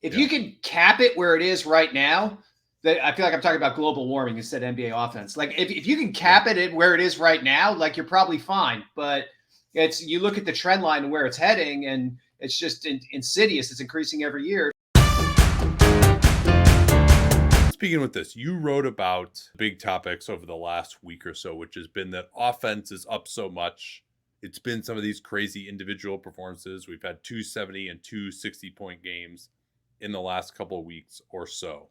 if you can cap it where it is right now, that I feel like I'm talking about global warming instead of NBA offense. Like if you can cap it at where it is right now, like you're probably fine. But you look at the trend line and where it's heading, and it's just insidious. It's increasing every year. Speaking with this, you wrote about big topics over the last week or so, which has been that offense is up so much. It's been some of these crazy individual performances. We've had 270 and 260-point games in the last couple of weeks or so.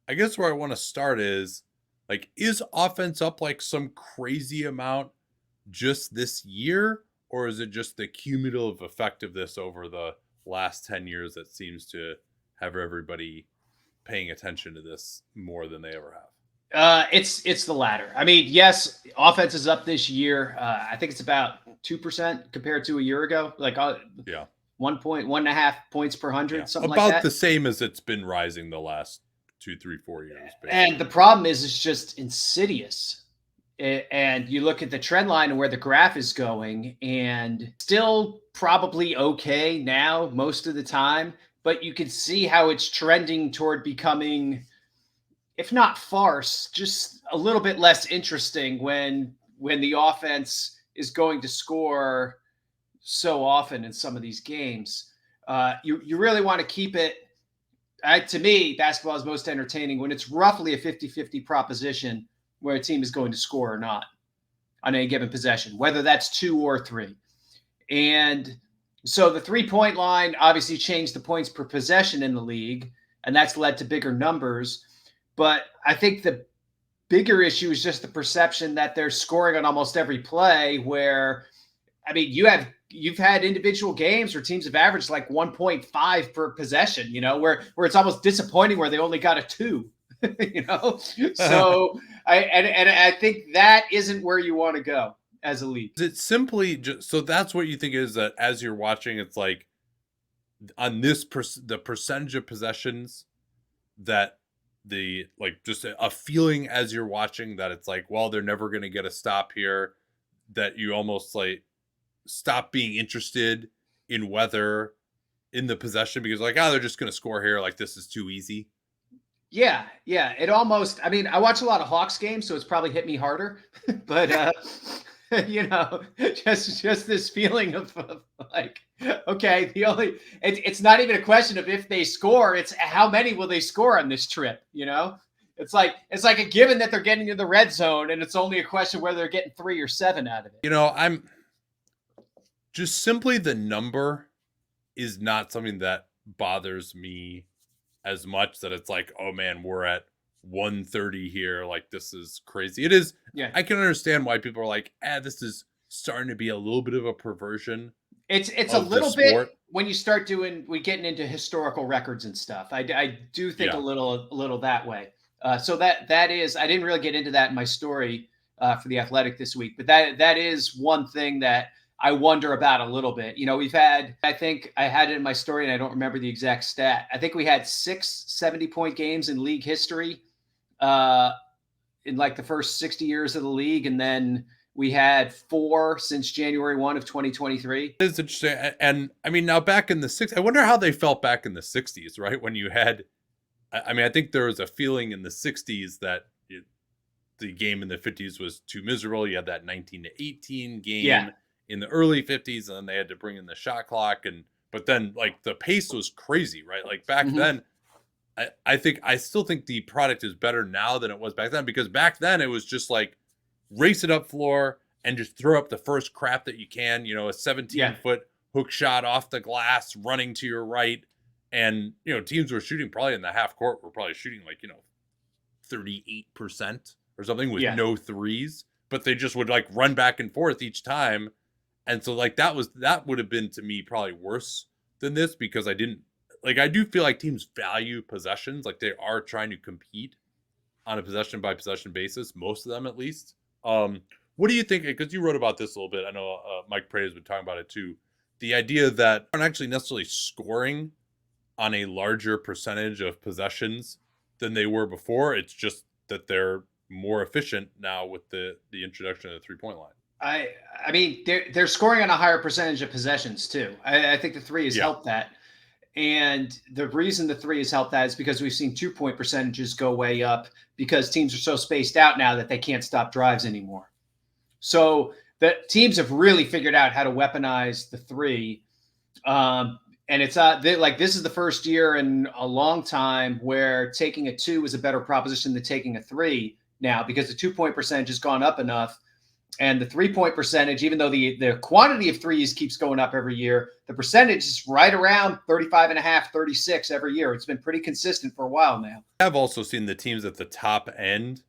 I guess where I want to start is, like, is offense up like some crazy amount just this year? Or is it just the cumulative effect of this over the last 10 years that seems to have everybody paying attention to this more than they ever have? It's the latter. I mean, yes, offense is up this year. I think it's about 2% compared to a year ago. Like, 1.5 points per 100, something like that. About the same as it's been rising the last 2, 3, 4 years. Basically. And the problem is, it's just insidious. And you look at the trend line and where the graph is going, and still probably okay now most of the time, but you can see how it's trending toward becoming, if not farce, just a little bit less interesting when the offense is going to score so often in some of these games. You really want to keep it. To me, basketball is most entertaining when it's roughly a 50-50 proposition where a team is going to score or not on any given possession, whether that's 2 or 3. And so the 3-point line obviously changed the points per possession in the league, and that's led to bigger numbers. But I think the bigger issue is just the perception that they're scoring on almost every play, where, I mean, you've had individual games where teams have averaged like 1.5 per possession, where it's almost disappointing where they only got a 2. So I think that isn't where you want to go as a league. Is it simply just, so that's what you think is that as you're watching, it's like on this the percentage of possessions that just a feeling as you're watching that it's like, well, they're never going to get a stop here, that you almost like stop being interested in whether in the possession because like, they're just going to score here. Like, this is too easy. Yeah. It almost, I mean, I watch a lot of Hawks games, so it's probably hit me harder, but just this feeling of like, okay, it's not even a question of if they score, it's how many will they score on this trip, It's like a given that they're getting to the red zone, and it's only a question whether they're getting 3 or 7 out of it. I'm just simply, the number is not something that bothers me as much, that it's like, oh man, we're at 130 here. Like, this is crazy. It is. Yeah. I can understand why people are like, this is starting to be a little bit of a perversion. It's a little bit when you start getting into historical records and stuff. I do think a little that way. So that is, I didn't really get into that in my story for The Athletic this week, but that is one thing that I wonder about a little bit. We've had, I think I had it in my story and I don't remember the exact stat. I think we had 6 70-point games in league history in like the first 60 years of the league. And then we had 4 since January 1 of 2023. It's interesting. And I mean, now back in the 60s, I wonder how they felt back in the 60s, right? When you had, I mean, I think there was a feeling in the 60s that the game in the 50s was too miserable. You had that 19-18 game in the early 50s, and then they had to bring in the shot clock. But then like the pace was crazy, right? Like back then, I still think the product is better now than it was back then, because back then it was just like race it up floor and just throw up the first crap that you can, a 17-foot hook shot off the glass running to your right. And, teams were shooting probably in the half court were probably shooting like, 38% or something with no threes, but they just would like run back and forth each time. And so like that would have been to me probably worse than this, because I do feel like teams value possessions. Like, they are trying to compete on a possession by possession basis, most of them at least. What do you think? Because you wrote about this a little bit. I know Mike Prey has been talking about it too. The idea that aren't actually necessarily scoring on a larger percentage of possessions than they were before. It's just that they're more efficient now with the introduction of the 3-point line. I mean, they're scoring on a higher percentage of possessions too. I think the 3 has helped that. And the reason the three has helped that is because we've seen 2-point percentages go way up because teams are so spaced out now that they can't stop drives anymore. So the teams have really figured out how to weaponize the three. And it's like this is the first year in a long time where taking a 2 is a better proposition than taking a 3 now, because the 2-point percentage has gone up enough. And the 3-point percentage, even though the quantity of threes keeps going up every year, the percentage is right around 35.5, 36 every year. It's been pretty consistent for a while now. I've also seen the teams at the top end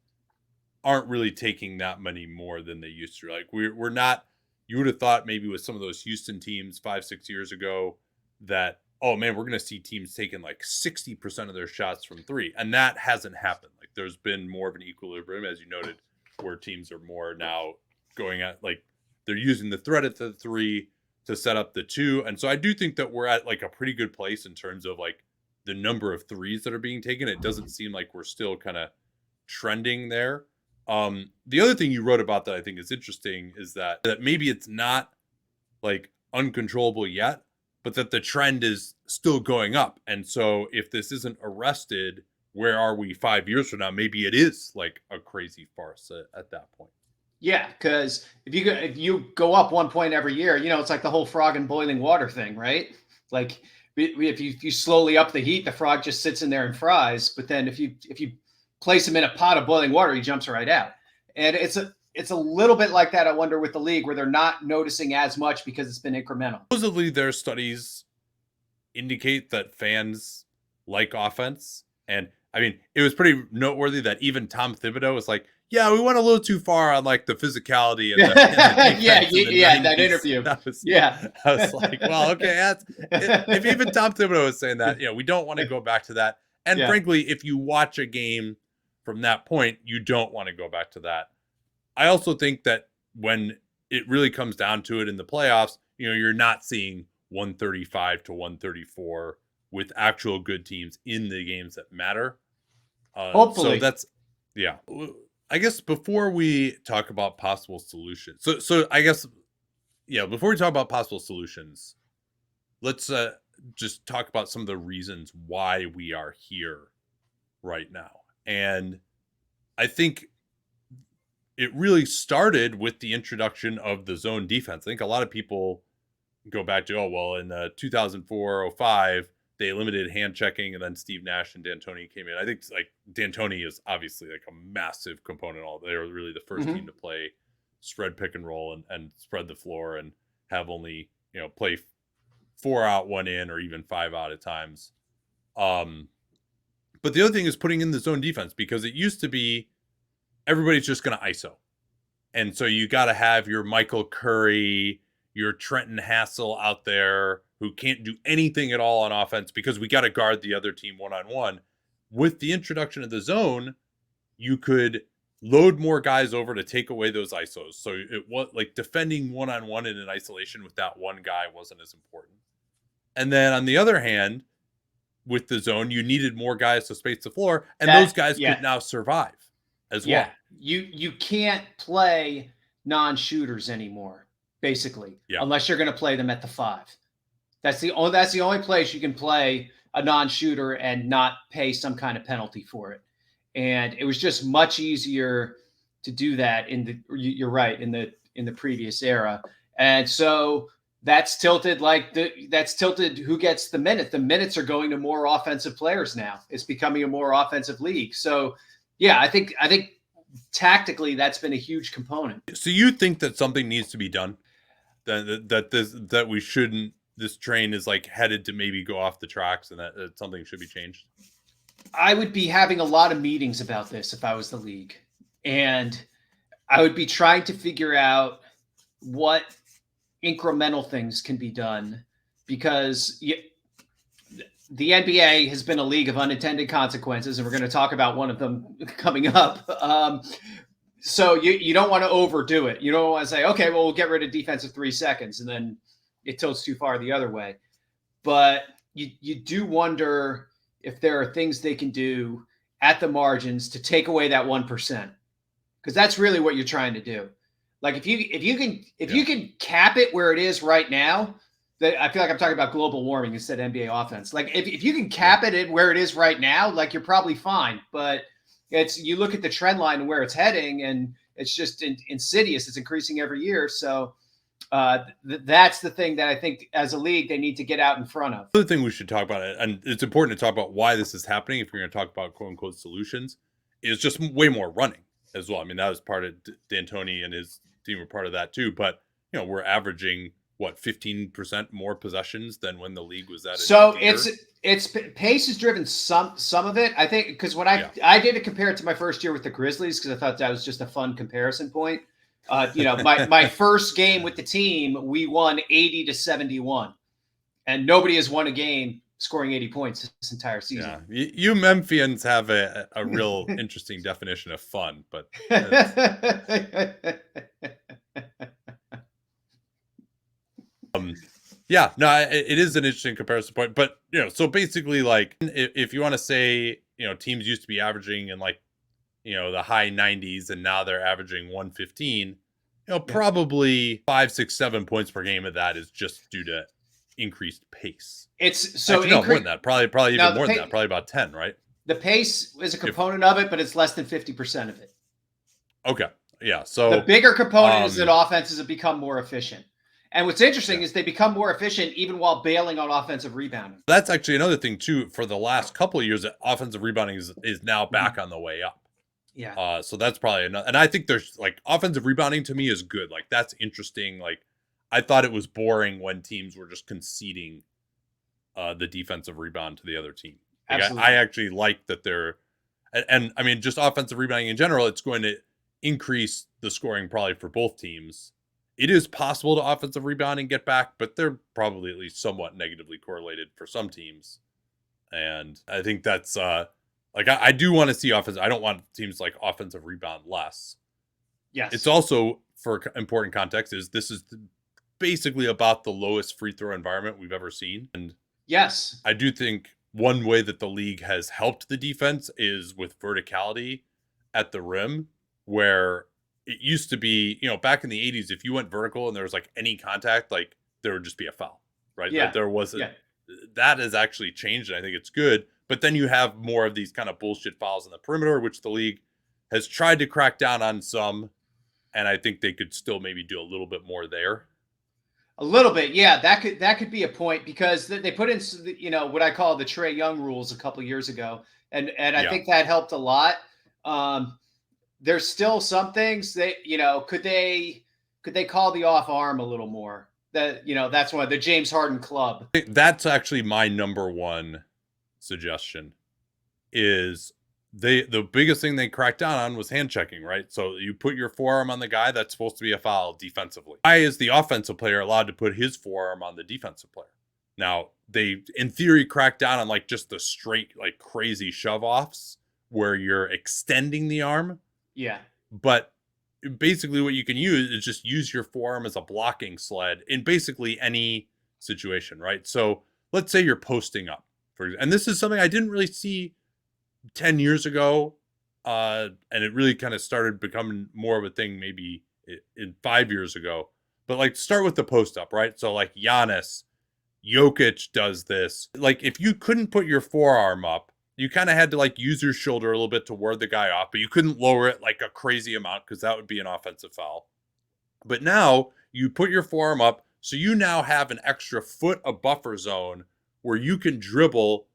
aren't really taking that many more than they used to. Like we're not, you would have thought maybe with some of those Houston teams 5-6 years ago that, oh man, we're going to see teams taking like 60% of their shots from three. And that hasn't happened. Like there's been more of an equilibrium, as you noted, where teams are more now going at, like, they're using the threat at the three to set up the 2. And so I do think that we're at like a pretty good place in terms of like the number of threes that are being taken. It doesn't seem like we're still kind of trending there. The other thing you wrote about that I think is interesting is that maybe it's not like uncontrollable yet, but that the trend is still going up. And so if this isn't arrested, where are we 5 years from now? Maybe it is like a crazy farce at that point. Yeah, because if you go up 1 point every year, it's like the whole frog in boiling water thing, right? Like if you slowly up the heat, the frog just sits in there and fries. But then if you place him in a pot of boiling water, he jumps right out. And it's a little bit like that, I wonder, with the league, where they're not noticing as much because it's been incremental. Supposedly their studies indicate that fans like offense. And I mean, it was pretty notewortly that even Tom Thibodeau was like, yeah, we went a little too far on like the physicality and that interview. I was like, well, okay, if even Tom Thibodeau is saying that, we don't want to go back to that. And frankly, if you watch a game from that point, you don't want to go back to that. I also think that when it really comes down to it in the playoffs, you're not seeing 135 to 134 with actual good teams in the games that matter. Hopefully. So that's, I guess before we talk about possible solutions, so I guess, before we talk about possible solutions, let's just talk about some of the reasons why we are here right now. And I think it really started with the introduction of the zone defense. I think a lot of people go back to, in 2004-05, they eliminated hand checking, and then Steve Nash and D'Antoni came in. I think like D'Antoni is obviously like a massive component. They were really the first team to play spread pick and roll and spread the floor and have only, play 4 out, 1 in, or even 5 out at times. But the other thing is putting in the zone defense, because it used to be everybody's just going to ISO. And so you got to have your Michael Curry, your Trenton Hassel out there who can't do anything at all on offense because we got to guard the other team one-on-one. With the introduction of the zone, you could load more guys over to take away those ISOs. So it was like defending one-on-one in an isolation with that one guy wasn't as important. And then on the other hand, with the zone, you needed more guys to space the floor, and those guys could now survive as well. You can't play non-shooters anymore, basically, unless you're going to play them at the 5. That's the only place you can play a non-shooter and not pay some kind of penalty for it. And it was just much easier to do that you're right, in the previous era. And so that's tilted who gets the minute. The minutes are going to more offensive players now. It's becoming a more offensive league. So I think tactically that's been a huge component. So you think that something needs to be done? That we shouldn't, this train is like headed to maybe go off the tracks, and that something should be changed? I would be having a lot of meetings about this if I was the league, and I would be trying to figure out what incremental things can be done, because the NBA has been a league of unintended consequences, and we're going to talk about one of them coming up. So you don't want to overdo it. You don't want to say, okay, well, we'll get rid of defensive 3 seconds, and then it tilts too far the other way. But you do wonder if there are things they can do at the margins to take away that 1%, because that's really what you're trying to do. Like if you can cap it where it is right now, I feel like I'm talking about global warming instead of NBA offense. Like if you can cap it at where it is right now, like you're probably fine. But you look at the trend line and where it's heading, and it's just insidious. It's increasing every year. So that's the thing that I think as a league they need to get out in front of. The other thing we should talk about, and it's important to talk about why this is happening if you're going to talk about quote unquote solutions, is just way more running as well. I mean, that was part of D'Antoni and his team were part of that too. But we're averaging what 15% more possessions than when the league was at. So it's pace has driven some of it. I think because when I did compare it to my first year with the Grizzlies because I thought that was just a fun comparison point. My first game with the team, we won 80-71, and nobody has won a game scoring 80 points this entire season. Yeah, you Memphians have a real interesting definition of fun, but yeah, no, it is an interesting comparison point. But so basically, like if you want to say, teams used to be averaging in like the high 90s, and now they're averaging 115. Probably 5, 6, 7 points per game of that is just due to increased pace. It's so more than that. Probably even more than that. Probably about 10, right? The pace is a component of it, but it's less than 50% of it. Okay, yeah. So the bigger component is that offenses have become more efficient. And what's interesting is they become more efficient even while bailing on offensive rebounding. That's actually another thing too. For the last couple of years, offensive rebounding is now back on the way up. Yeah. So that's probably another. And I think there's like offensive rebounding to me is good. Like that's interesting. Like I thought it was boring when teams were just conceding the defensive rebound to the other team. Like I actually like that they're, and I mean, just offensive rebounding in general, it's going to increase the scoring probably for both teams. It is possible to offensive rebound and get back, but they're probably at least somewhat negatively correlated for some teams. And I think that's like I do want to see offense. I don't want teams like offensive rebound less. Yes. It's also for important context this is basically about the lowest free throw environment we've ever seen. And yes, I do think one way that the league has helped the defense is with verticality at the rim, where it used to be, back in the 80s, if you went vertical and there was like any contact, like there would just be a foul, right? Yeah. Like, there wasn't. That has actually changed, and I think it's good. But then you have more of these kind of bullshit fouls on the perimeter, which the league has tried to crack down on some, and I think they could still maybe do a little bit more there. A little bit, yeah. That could be a point because they put in, what I call the Trae Young rules a couple years ago, and I think that helped a lot. There's still some things that could they call the off arm a little more? That's why the James Harden club. That's actually my number one suggestion. Is the biggest thing they cracked down on was hand checking, right? So you put your forearm on the guy, that's supposed to be a foul defensively. Why is the offensive player allowed to put his forearm on the defensive player? Now they, in theory, crack down on like just the straight, like crazy shove offs where you're extending the arm. Yeah. But basically what you can use is just use your forearm as a blocking sled in basically any situation, right? So let's say you're posting up, and this is something I didn't really see 10 years ago, and it really kind of started becoming more of a thing maybe in 5 years ago. But like start with the post up, right? So like Giannis, Jokic does this. Like if you couldn't put your forearm up, you kind of had to like use your shoulder a little bit to ward the guy off, but you couldn't lower it like a crazy amount because that would be an offensive foul. But now you put your forearm up, so you now have an extra foot of buffer zone where you can dribble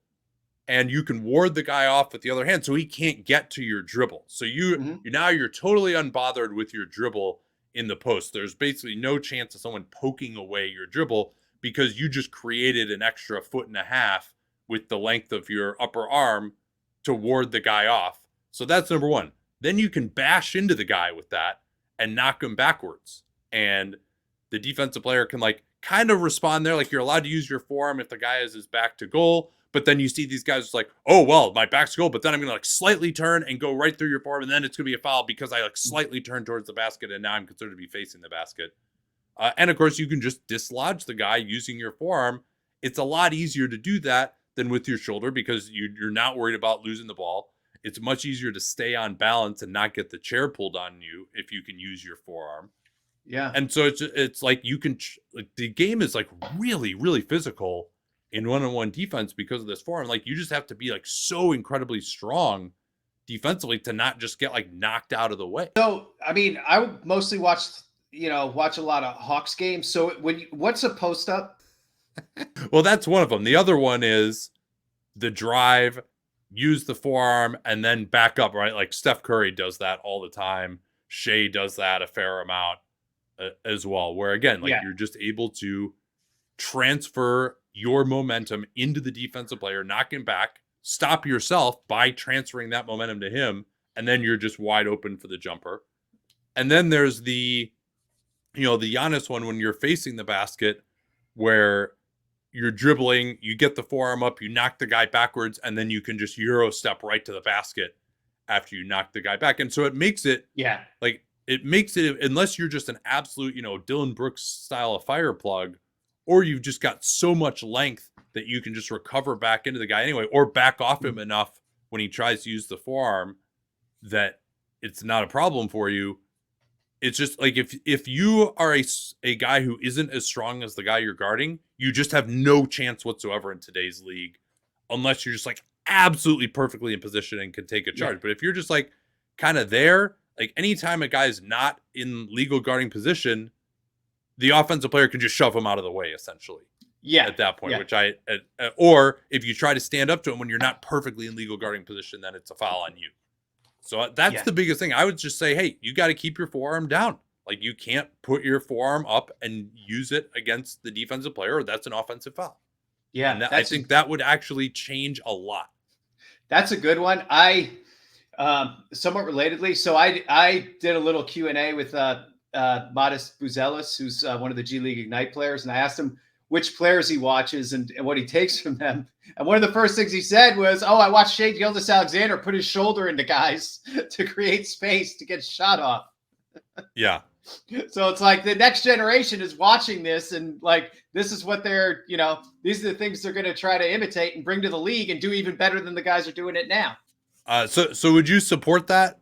and you can ward the guy off with the other hand so he can't get to your dribble. So you're totally unbothered with your dribble in the post. There's basically no chance of someone poking away your dribble because you just created an extra 1.5 feet with the length of your upper arm to ward the guy off. So that's number one. Then you can bash into the guy with that and knock him backwards. And the defensive player can like kind of respond there. Like you're allowed to use your forearm if the guy has his back to goal. But then you see these guys like, oh, well, my back's to goal, but then I'm going to like slightly turn and go right through your forearm. And then it's going to be a foul because I like slightly turn towards the basket. And now I'm considered to be facing the basket. And of course, you can just dislodge the guy using your forearm. It's a lot easier to do that than with your shoulder because you're not worried about losing the ball. It's much easier to stay on balance and not get the chair pulled on you if you can use your forearm. Yeah. And so it's like you can like the game is like really really physical in one-on-one defense because of this forearm. Like you just have to be like so incredibly strong defensively to not just get like knocked out of the way. So, I mean, I would mostly watch a lot of Hawks games. So what's a post up? Well, that's one of them. The other one is the drive, use the forearm, and then back up, right? Like Steph Curry does that all the time. Shea does that a fair amount as well, where again, like Yeah. you're just able to transfer your momentum into the defensive player, knock him back, stop yourself by transferring that momentum to him, and then you're just wide open for the jumper. And then there's the Giannis one when you're facing the basket where you're dribbling, you get the forearm up, you knock the guy backwards, and then you can just Euro step right to the basket after you knock the guy back. And so it makes it unless you're just an absolute, Dylan Brooks style of fire plug, or you've just got so much length that you can just recover back into the guy anyway, or back off him enough when he tries to use the forearm that it's not a problem for you. It's just like if you are a guy who isn't as strong as the guy you're guarding, you just have no chance whatsoever in today's league unless you're just like absolutely perfectly in position and can take a charge. Yeah. But if you're just like kind of there, like anytime a guy is not in legal guarding position, the offensive player can just shove him out of the way essentially. Yeah. At that point, Yeah. or if you try to stand up to him when you're not perfectly in legal guarding position, then it's a foul on you. So that's the biggest thing. I would just say, hey, you got to keep your forearm down. Like you can't put your forearm up and use it against the defensive player, or that's an offensive foul. Yeah. And I think that would actually change a lot. That's a good one. I somewhat relatedly. So I did a little Q&A with Modest Buzelis, who's one of the G League Ignite players, and I asked him which players he watches and what he takes from them. And one of the first things he said was, I watched Shai Gilgeous-Alexander put his shoulder into guys to create space to get shot off. Yeah. So it's like the next generation is watching this and like, this is what they're, these are the things they're going to try to imitate and bring to the league and do even better than the guys are doing it now. So would you support that?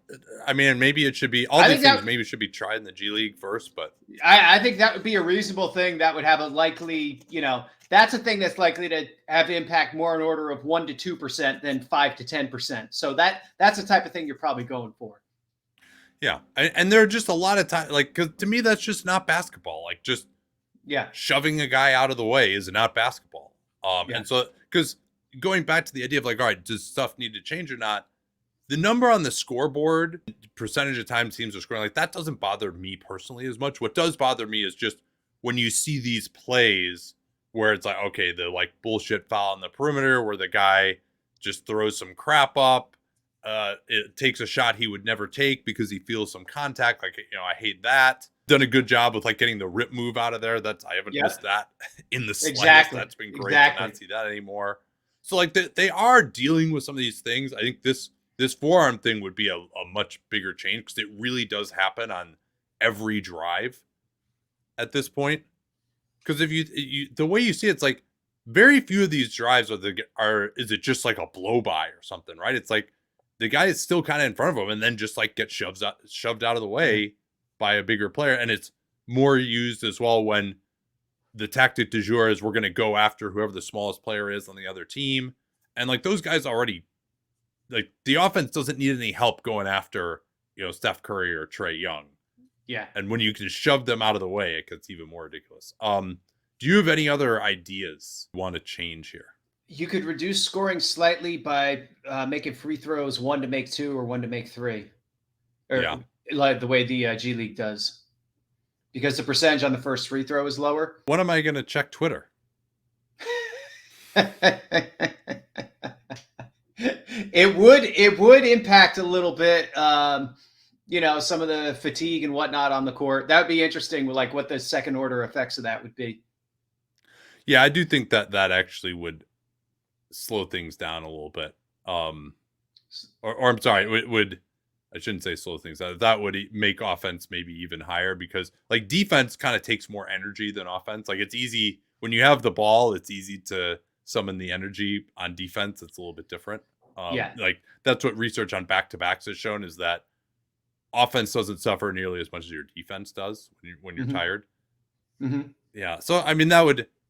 I mean, maybe it should be all these things. Maybe should be tried in the G League first, but I think that would be a reasonable thing that would have a likely, that's a thing that's likely to have impact more in order of 1% to 2% than 5% to 10%. So that's the type of thing you're probably going for. Yeah, and there are just a lot of times, like, because to me that's just not basketball. Like, just shoving a guy out of the way is not basketball. And so because going back to the idea of like, all right, does stuff need to change or not? The number on the scoreboard, percentage of times teams are scoring, like that doesn't bother me personally as much. What does bother me is just when you see these plays where it's like, okay, the like bullshit foul on the perimeter where the guy just throws some crap up. It takes a shot he would never take because he feels some contact. Like, I hate that. Done a good job with like getting the rip move out of there. I haven't missed that in the slightest. Exactly. That's been great to not see that anymore. So like they are dealing with some of these things. I think this forearm thing would be a much bigger change because it really does happen on every drive at this point. Because if you the way you see it, it's like very few of these drives is it just like a blow by or something, right? It's like the guy is still kind of in front of him and then just like gets shoved out of the way by a bigger player. And it's more used as well when the tactic du jour is we're going to go after whoever the smallest player is on the other team. And like those guys already, like the offense doesn't need any help going after, Steph Curry or Trae Young. Yeah. And when you can shove them out of the way, it gets even more ridiculous. Do you have any other ideas you want to change here? You could reduce scoring slightly by making free throws 1 to make 2 or 1 to make 3. Or like the way the G League does. Because the percentage on the first free throw is lower. When am I going to check Twitter? It would impact a little bit, some of the fatigue and whatnot on the court. That would be interesting, like what the second order effects of that would be. Yeah, I do think that actually would slow things down a little bit. Or I'm sorry, it would. I shouldn't say slow things down. That would make offense maybe even higher because like defense kind of takes more energy than offense. Like it's easy when you have the ball, it's easy to summon the energy. On defense, it's a little bit different. Like that's what research on back-to-backs has shown is that offense doesn't suffer nearly as much as your defense does when you're tired. Yeah. So I mean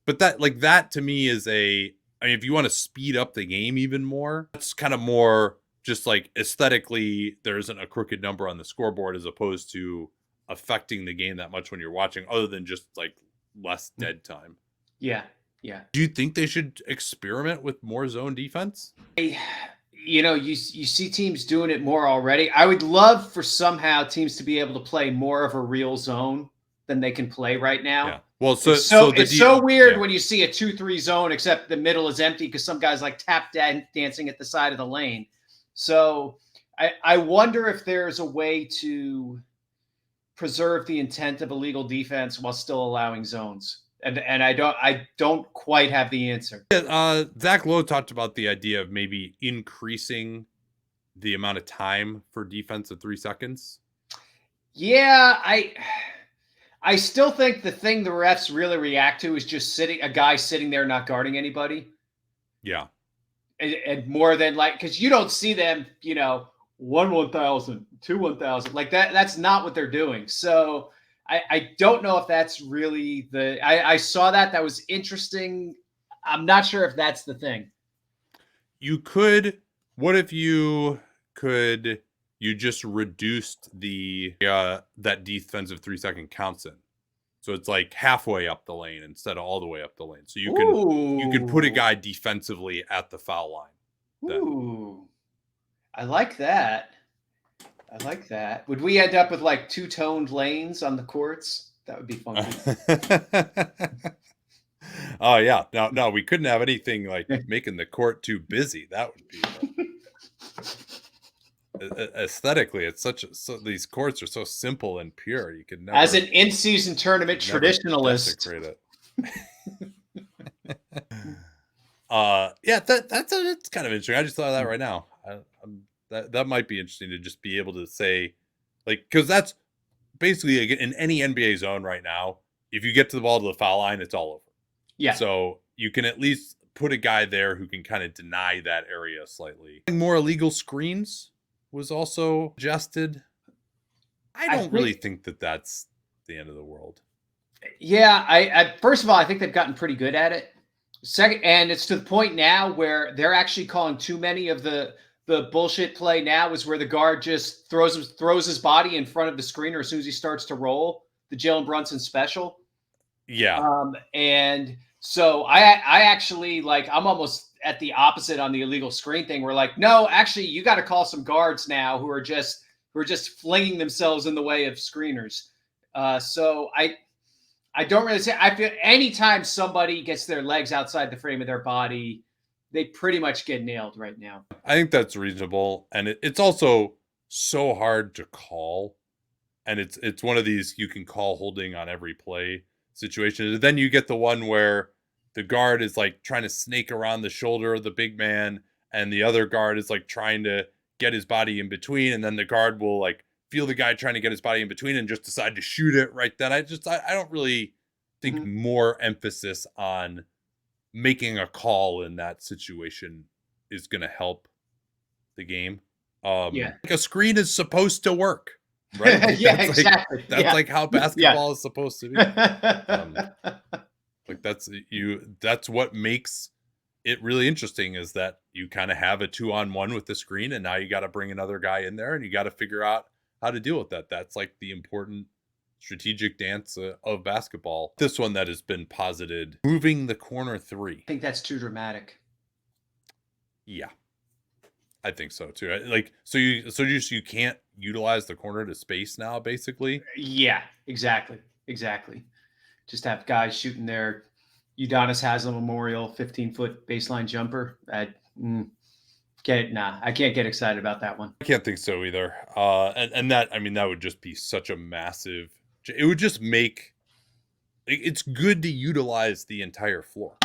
but that to me is I mean, if you want to speed up the game even more, that's kind of more just like aesthetically, there isn't a crooked number on the scoreboard as opposed to affecting the game that much when you're watching, other than just like less dead time. Yeah. Yeah. Do you think they should experiment with more zone defense? You see teams doing it more already. I would love for somehow teams to be able to play more of a real zone than they can play right now. Yeah. Well, it's so weird when you see a 2-3 zone, except the middle is empty because some guys like tap dancing at the side of the lane. So I wonder if there's a way to preserve the intent of illegal defense while still allowing zones. And I don't quite have the answer. Zach Lowe talked about the idea of maybe increasing the amount of time for defense of 3 seconds. Yeah, I still think the thing the refs really react to is just a guy sitting there not guarding anybody. Yeah. And more than because you don't see them, 1,000, 1,000 like that. That's not what they're doing. So I don't know if that's really I saw that was interesting. I'm not sure if that's the thing. What if you just reduced that defensive 3-second counts in? So it's like halfway up the lane instead of all the way up the lane. So you can put a guy defensively at the foul line. Ooh. I like that. Would we end up with like two-toned lanes on the courts? That would be funky. Oh yeah. No, we couldn't have anything like making the court too busy. That would be aesthetically, it's these courts are so simple and pure. You could never, as an in-season tournament traditionalist, desecrate it. Yeah, that's kind of interesting. I just thought of that right now. That might be interesting to just be able to say, because that's basically in any NBA zone right now. If you get to the ball to the foul line, it's all over. Yeah. So you can at least put a guy there who can kind of deny that area slightly. More illegal screens was also suggested. I don't really think that that's the end of the world. Yeah, I first of all, I think they've gotten pretty good at it. Second, and it's to the point now where they're actually calling too many of the bullshit play now is where the guard just throws his body in front of the screener as soon as he starts to roll, the Jalen Brunson special. Yeah. And so I actually I'm almost at the opposite on the illegal screen thing. We're like, no, actually you got to call some guards now who are just flinging themselves in the way of screeners. So I don't really say, I feel anytime somebody gets their legs outside the frame of their body, they pretty much get nailed right now. I think that's reasonable. And it's also so hard to call. And it's one of these, you can call holding on every play situation. And then you get the one where the guard is like trying to snake around the shoulder of the big man, and the other guard is like trying to get his body in between. And then the guard will like feel the guy trying to get his body in between and just decide to shoot it right then. I don't really think more emphasis on making a call in that situation is going to help the game. Like a screen is supposed to work, right? Yeah, exactly. That's like how basketball is supposed to be. That's what makes it really interesting, is that you kind of have a 2-on-1 with the screen, and now you got to bring another guy in there, and you got to figure out how to deal with that. That's like the important strategic dance of basketball. This one that has been posited, moving the corner 3. I think that's too dramatic. Yeah, I think so too. You can't utilize the corner to space now, basically. Yeah, exactly. Just have guys shooting their Udonis Haslem Memorial 15-foot baseline jumper. I can't get excited about that one. I can't think so either. And that, I mean, that would just be such a massive. It would just make. It's good to utilize the entire floor.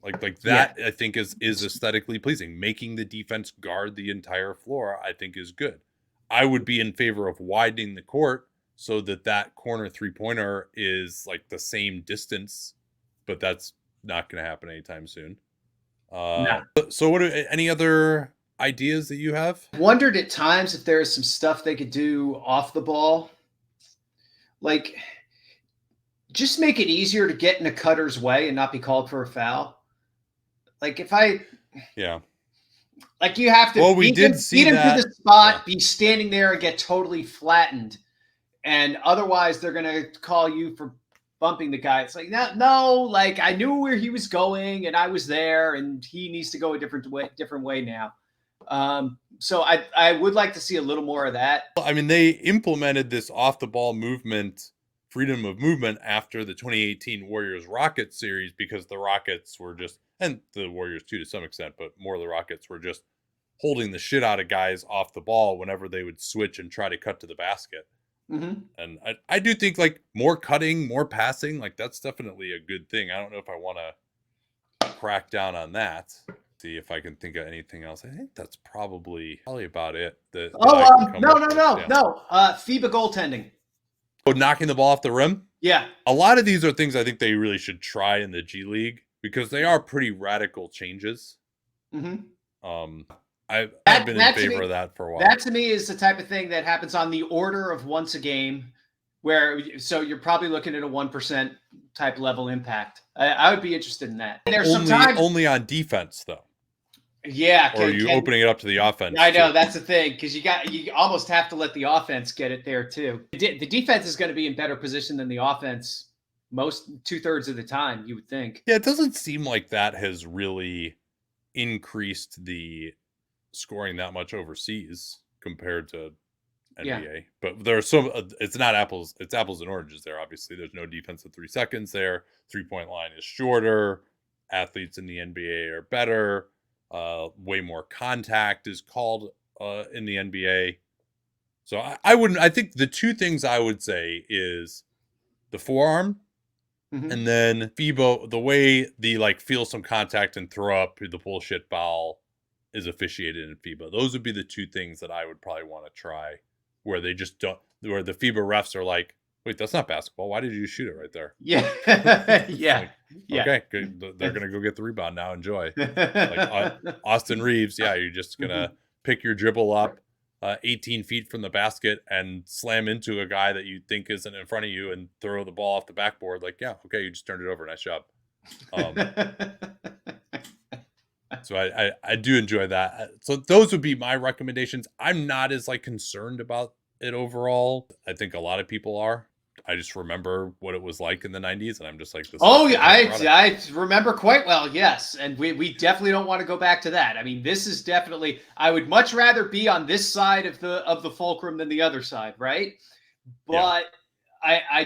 Like that, yeah. I think is aesthetically pleasing. Making the defense guard the entire floor, I think, is good. I would be in favor of widening the court so that corner 3-pointer is like the same distance, but that's not going to happen anytime soon. No. So any other ideas that you have? Wondered at times if there is some stuff they could do off the ball. Like, just make it easier to get in a cutter's way and not be called for a foul. Like if I Yeah. like you have to Well, we did see beat him to that. the spot, Yeah. be standing there and get totally flattened. And otherwise they're gonna call you for bumping the guy. It's like no, like I knew where he was going and I was there and he needs to go a different way now. So I would like to see a little more of that. I mean, they implemented this off the ball movement, freedom of movement after the 2018 Warriors Rockets series because the Rockets were just, and the Warriors too to some extent, but more of the Rockets were just holding the shit out of guys off the ball whenever they would switch and try to cut to the basket. Mm-hmm. And I do think like more cutting, more passing, like that's definitely a good thing. I don't know if I want to crack down on that. See if I can think of anything else. I think that's probably about it. That I can come No, up no, with. no, Yeah. no. FIBA goaltending. Oh, knocking the ball off the rim. Yeah. A lot of these are things I think they really should try in the G League because they are pretty radical changes. Mm-hmm. I've been in favor of that for a while. That to me is the type of thing that happens on the order of once a game, where so you're probably looking at a 1% type level impact. I would be interested in that. And there's sometimes only on defense though. Yeah. Or are you opening it up to the offense? I know that's the thing because you almost have to let the offense get it there too. The defense is going to be in better position than the offense most 2/3 of the time, you would think. Yeah, it doesn't seem like that has really increased the scoring that much overseas compared to NBA. Yeah. But there are some. It's not apples. It's apples and oranges there. Obviously, there's no defense at 3 seconds there. 3-point line is shorter. Athletes in the NBA are better. Way more contact is called in the NBA. So I wouldn't. I think the two things I would say is the forearm. Mm-hmm. And then FIBA, the way the like feel some contact and throw up the bullshit foul is officiated in FIBA. Those would be the two things that I would probably want to try, where they just don't, where the FIBA refs are like, wait, that's not basketball. Why did you shoot it right there? Yeah. Yeah. Like, yeah. Okay, good. They're going to go get the rebound now. Enjoy. Like Austin Reeves, yeah, you're just going to pick your dribble up 18 feet from the basket and slam into a guy that you think isn't in front of you and throw the ball off the backboard. Like, yeah, okay, you just turned it over. Nice job. So I do enjoy that. So those would be my recommendations. I'm not as like concerned about it overall. I think a lot of people are. I just remember what it was like in the 90s, and I'm just like, this. Oh, yeah, I remember quite well, yes. And we definitely don't want to go back to that. I mean, this is definitely, I would much rather be on this side of the fulcrum than the other side, right? But yeah. I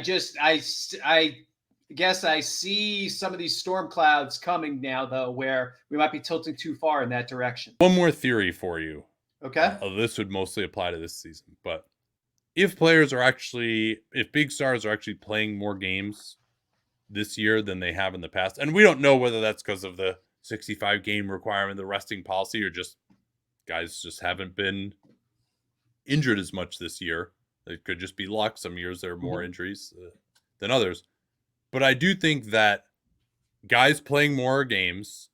guess I see some of these storm clouds coming now, though, where we might be tilting too far in that direction. One more theory for you. Okay. This would mostly apply to this season, but if big stars are actually playing more games this year than they have in the past, and we don't know whether that's because of the 65 game requirement, the resting policy, or just guys just haven't been injured as much this year. It could just be luck. Some years there are more injuries than others. But I do think that guys playing more games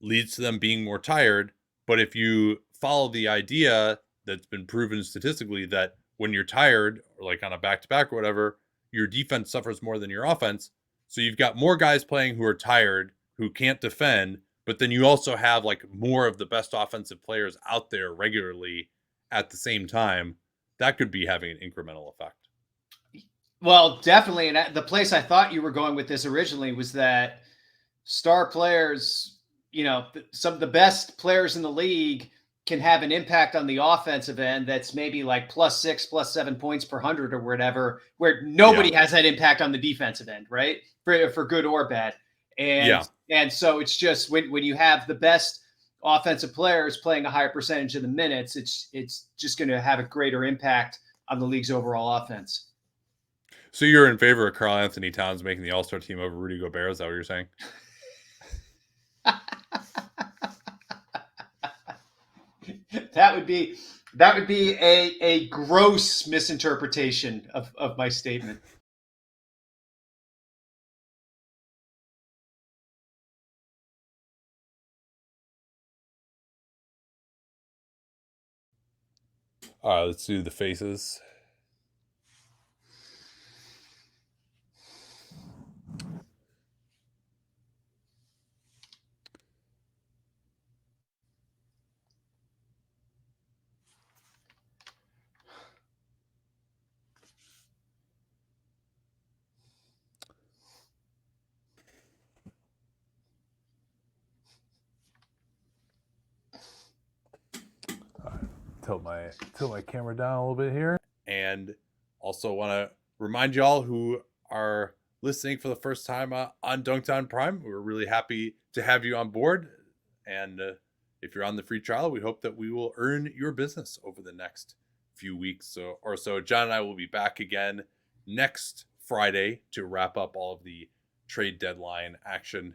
leads to them being more tired. But if you follow the idea that's been proven statistically that when you're tired, or like on a back-to-back or whatever, your defense suffers more than your offense. So you've got more guys playing who are tired, who can't defend, but then you also have like more of the best offensive players out there regularly at the same time. That could be having an incremental effect. Well, definitely. And the place I thought you were going with this originally was that star players, some of the best players in the league can have an impact on the offensive end that's maybe like +6, +7 points per 100 or whatever, where nobody has that impact on the defensive end, right? For good or bad. And so it's just when you have the best offensive players playing a higher percentage of the minutes, it's just going to have a greater impact on the league's overall offense. So you're in favor of Karl Anthony Towns making the All-Star team over Rudy Gobert? Is that what you're saying? That would be a gross misinterpretation of my statement. All right, let's do the faces. Tilt my camera down a little bit here. And also want to remind y'all who are listening for the first time on Dunked On Prime, we're really happy to have you on board. And if you're on the free trial, we hope that we will earn your business over the next few weeks or so. John and I will be back again next Friday to wrap up all of the trade deadline action